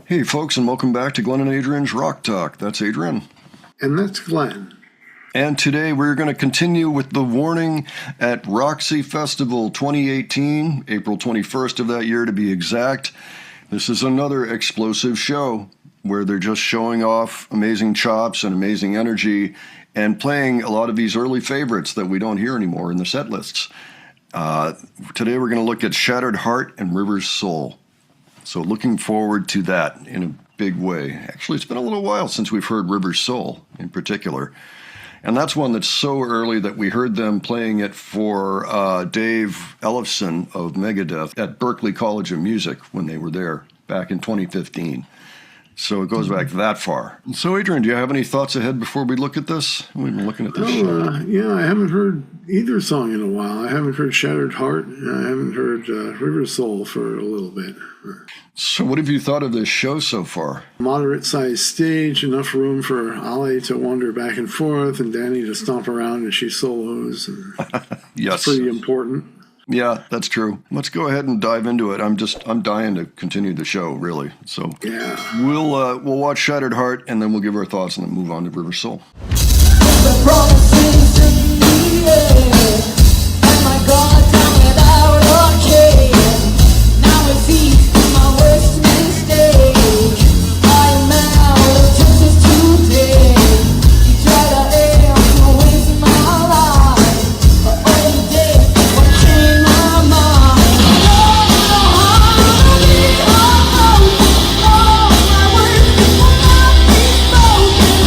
Hey folks, and welcome back to Glenn and Adrian's Rock Talk. That's Adrian. And that's Glenn. And today we're going to continue with the warning at Roxy Festival 2018, April 21st of that year to be exact. This is another explosive show where they're just showing off amazing chops and amazing energy and playing a lot of these early favorites that we don't hear anymore in the set lists. Today we're going to look at Shattered Heart and River's Soul. So looking forward to that in a big way. Actually, it's been a little while since we've heard River's Soul in particular. And that's one that's so early that we heard them playing it for Dave Ellefson of Megadeth at Berklee College of Music when they were there back in 2015. So it goes back that far. So Adrian, do you have any thoughts ahead before we look at this? We've been looking at this show. Yeah, I haven't heard either song in a while. I haven't heard Shattered Heart, and I haven't heard River Soul for a little bit. So what have you thought of this show so far? Moderate-sized stage, enough room for Ale to wander back and forth and Danny to stomp around as she solos. And Yes. It's pretty important. Yeah, that's true. Let's go ahead and dive into it. I'm dying to continue the show, really. So yeah, we'll watch Shattered Heart, and then we'll give our thoughts, and then move on to River Soul. The promises in the air, and my God, tell me that okay. Now it feeds my worst mistake. I am now the justice today. You try to air to waste my life, but every day what change my mind. All my words will not be spoken.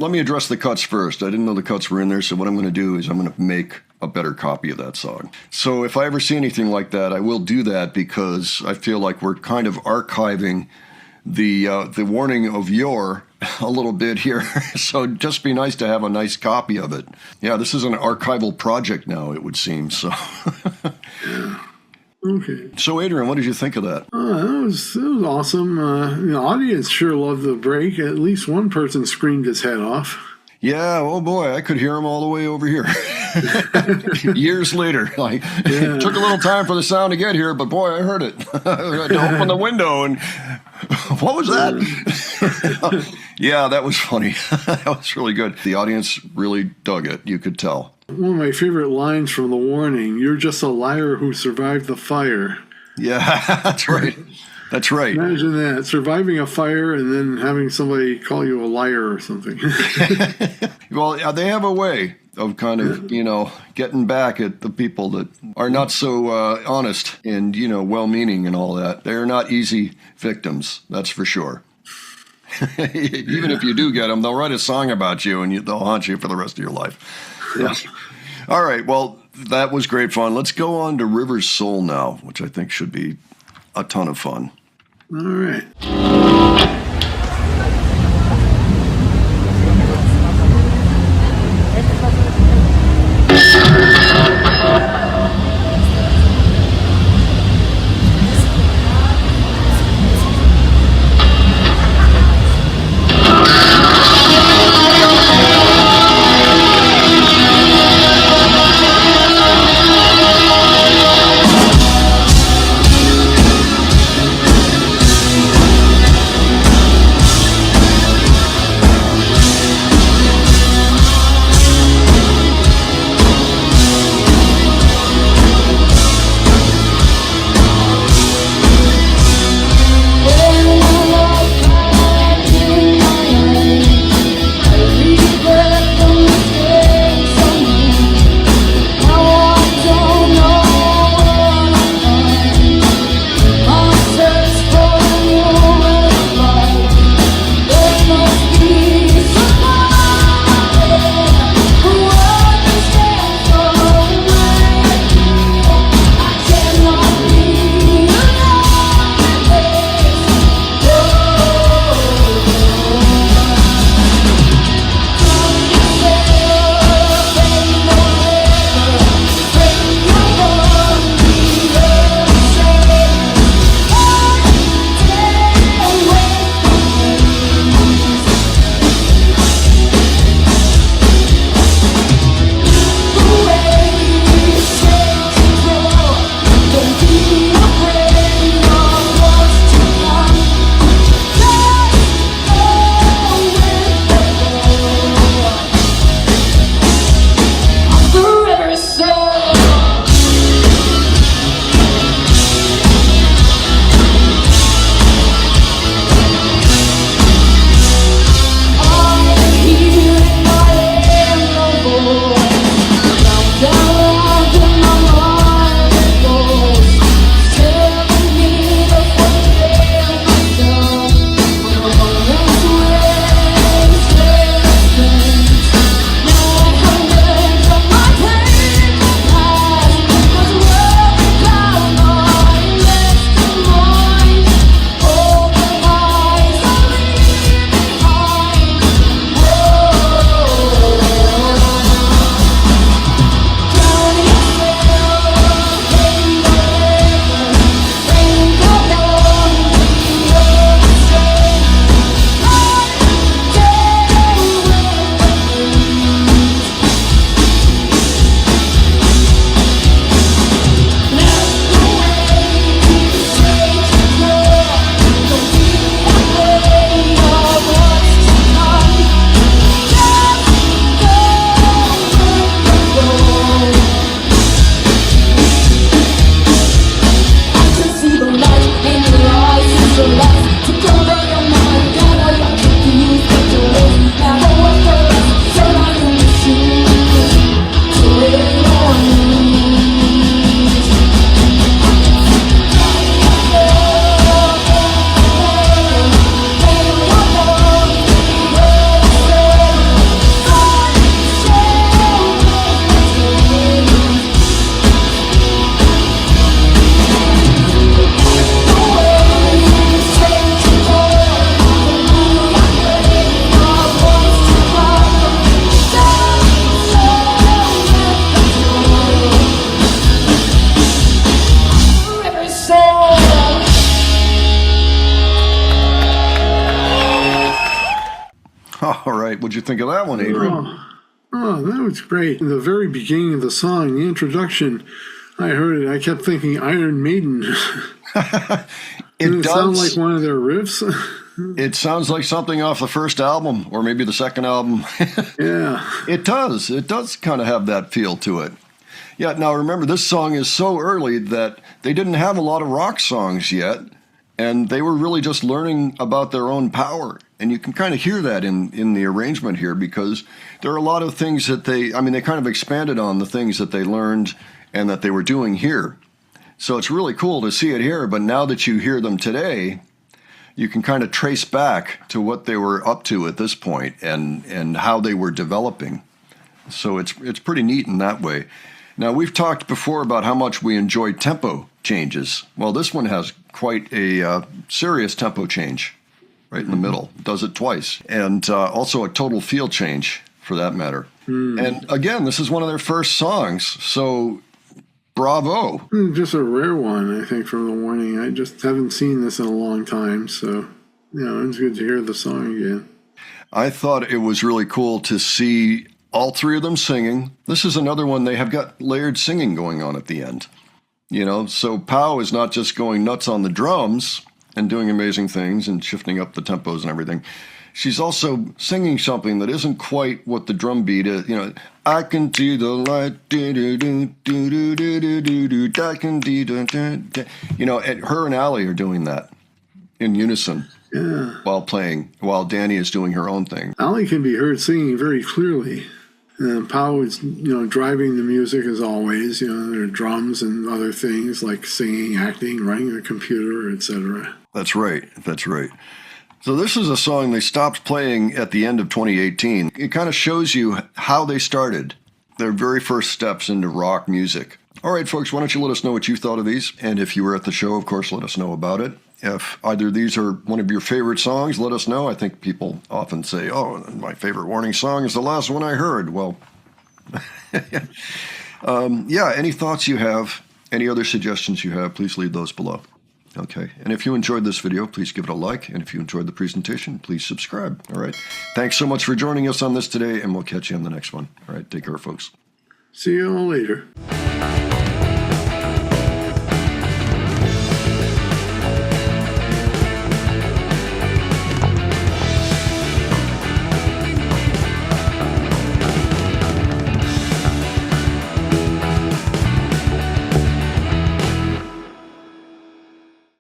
let me address the cuts first. I didn't know the cuts were in there, so what I'm going to do is I'm going to make a better copy of that song. So if I ever see anything like that, I will do that because I feel like we're kind of archiving the warning of yore a little bit here. So it'd just be nice to have a nice copy of it. Yeah, this is an archival project now, it would seem. So. Yeah. Okay. So, Adrian, what did you think of that? It was awesome. The audience sure loved the break. At least one person screamed his head off. Yeah, oh boy, I could hear him all the way over here. Years later. Like, It took a little time for the sound to get here, but boy, I heard it. I had to open the window and what was that? Yeah, that was funny. That was really good. The audience really dug it, you could tell. One of my favorite lines from the warning, "You're just a liar who survived the fire." Yeah, that's right. That's right. Imagine that, surviving a fire and then having somebody call you a liar or something. Well, they have a way of kind of, getting back at the people that are not so honest and, well-meaning and all that. They're not easy victims, that's for sure. Even if you do get them, they'll write a song about you and they'll haunt you for the rest of your life. Yeah. All right, well, that was great fun. Let's go on to River's Soul now, which I think should be a ton of fun. All right. What'd you think of that one, Adrian? Oh, that was great. In the very beginning of the song, the introduction, I heard it. I kept thinking Iron Maiden. It does sound like one of their riffs. It sounds like something off the first album, or maybe the second album. Yeah. It does. It does kind of have that feel to it. Yeah, now remember, this song is so early that they didn't have a lot of rock songs yet, and they were really just learning about their own power. And you can kind of hear that in the arrangement here, because there are a lot of things that they kind of expanded on the things that they learned and that they were doing here. So it's really cool to see it here, but now that you hear them today, you can kind of trace back to what they were up to at this point and how they were developing. So it's pretty neat in that way. Now, we've talked before about how much we enjoy tempo changes. Well, this one has quite a serious tempo change right in the middle. It does it twice. And also a total feel change, for that matter. And again, this is one of their first songs, so bravo. Just a rare one, I think, from the warning. I just haven't seen this in a long time, so, it's good to hear the song again. I thought it was really cool to see all three of them singing. This is another one, they have got layered singing going on at the end. So Pau is not just going nuts on the drums and doing amazing things and shifting up the tempos and everything. She's also singing something that isn't quite what the drum beat is. I can see the light, do do do do do do do do. I can do do do. Her and Ali are doing that in unison. Yeah. While Danny is doing her own thing. Ali can be heard singing very clearly. Pau is, driving the music as always. There are drums and other things like singing, acting, running the computer, etc. That's right. So this is a song they stopped playing at the end of 2018. It kind of shows you how they started, their very first steps into rock music. All right, folks, why don't you let us know what you thought of these? And if you were at the show, of course, let us know about it. If either of these are one of your favorite songs, let us know. I think people often say, oh, my favorite Warning song is the last one I heard. Well, any thoughts you have, any other suggestions you have, please leave those below. Okay, and if you enjoyed this video, please give it a like. And if you enjoyed the presentation, please subscribe. All right, thanks so much for joining us on this today, and we'll catch you on the next one. All right, take care, folks. See you all later.